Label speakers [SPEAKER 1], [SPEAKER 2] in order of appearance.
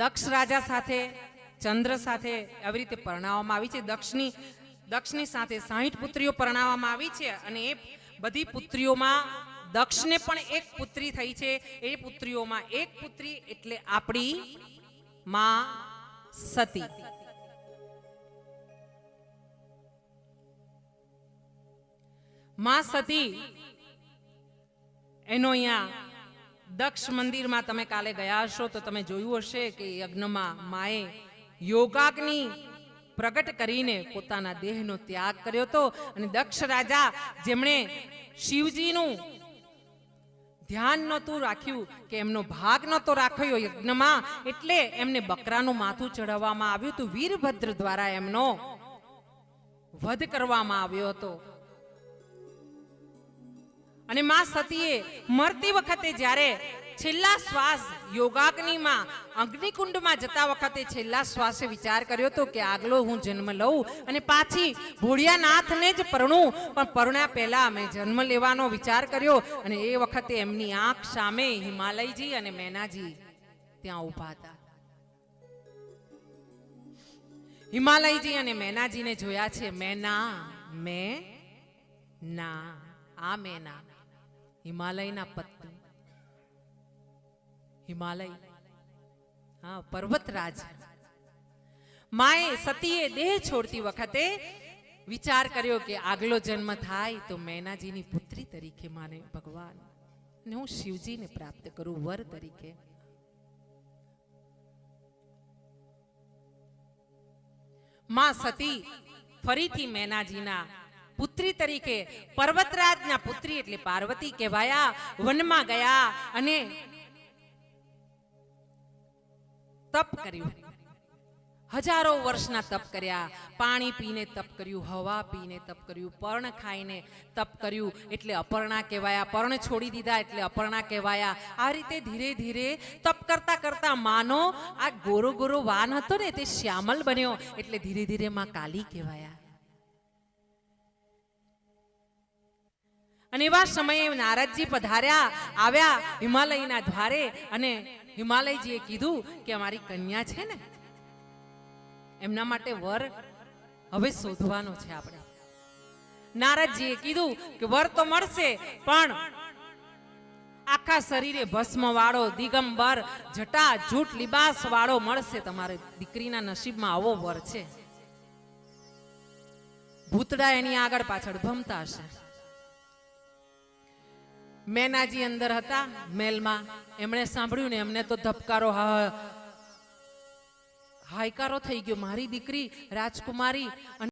[SPEAKER 1] દક્ષ રાજા સાથે ચંદ્ર સાથે આવી રીતે પરણાવવામાં આવી છે. દક્ષની સાથે 60 પુત્રીઓ પરણાવવામાં આવી છે અને એ બધી પુત્રીઓમાં દક્ષને પણ એક પુત્રી થઈ છે. એ પુત્રીઓમાં એક પુત્રી એટલે આપણી માં સતી. માં સતી એનો અહીંયા દક્ષ મંદિરમાં તમે કાલે ગયા હશો તો તમે જોયું હશે કે યજ્ઞમાં માએ યોગાગ્નિ પ્રગટ કરીને પોતાના દેહનો ત્યાગ કર્યો હતો. અને દક્ષ રાજા જેમણે શિવજીનું ધ્યાન નહોતું રાખ્યું કે એમનો ભાગ નહોતો રાખ્યો યજ્ઞમાં, એટલે એમને બકરાનું માથું ચડાવવામાં આવ્યું હતું. વીરભદ્ર દ્વારા એમનો વધ કરવામાં આવ્યો હતો. અને માં સતીએ મરતી વખતે જ્યારે છેલ્લા શ્વાસ યોગાગ્નિમાં અગ્નિકુંડમાં જતા વખતે છેલ્લા શ્વાસે વિચાર કર્યો હતો કે આગલો હું જન્મ લઉં અને પાછી ભોળિયાનાથને જ પરણું, પણ પરણ્યા પહેલા મેં જન્મ લેવાનો વિચાર કર્યો. અને એ વખતે એમની આંખ સામે હિમાલયજી અને મેનાજી ત્યાં ઊભા હતા. હિમાલયજી અને મેનાજીને જોયા છે. મેના આ મેના હિમાલયના પત્ની, હિમાલય હા પર્વતરાજ. માએ સતીએ દેહ છોડતી વખતે વિચાર કર્યો કે આગલો જન્મ થાય તો મેનાજીની પુત્રી તરીકે માને ભગવાન અને હું શિવજીને પ્રાપ્ત કરું વર તરીકે. માં સતી ફરીથી મેનાજીના પુત્રી તરીકે પર્વતરાજના પુત્રી એટલે પાર્વતી કહેવાયા. વનમાં ગયા અને તપ કર્યું. હજારો વર્ષના તપ કર્યા. પાણી પીને તપ કર્યું, હવા પીને તપ કર્યું, પર્ણ ખાઈને તપ કર્યું એટલે અપર્ણા કહેવાયા. પર્ણ છોડી દીધા એટલે અપર્ણા કહેવાયા. આ રીતે ધીરે ધીરે તપ કરતા કરતા માનો આ ગોરો ગોરો વાન હતો ને તે શ્યામલ બન્યો એટલે ધીરે ધીરે માં કાલી કહેવાયા. અને એવા સમયે નારદજી પધાર્યા, આવ્યા હિમાલયના દ્વારે અને હિમાલયજીએ કીધું કે અમારી કન્યા છે ને એમના માટે વર હવે શોધવાનો છે આપણે. નારદજીએ કીધું કે વર તો મળશે પણ આખા શરીરે ભસ્મ વાળો, દિગંબર, જટા જૂટ લિબાસ વાળો મળશે. તમારે દીકરીના નસીબમાં આવો વર છે. ભૂતડા એની આગળ પાછળ ભમતા હશે. મેનાજી અંદર હતા મહેલમાં. એમણે સાંભળ્યું ને એમને તો ધબકારો હાયકારો થઈ ગયો. મારી દીકરી રાજકુમારી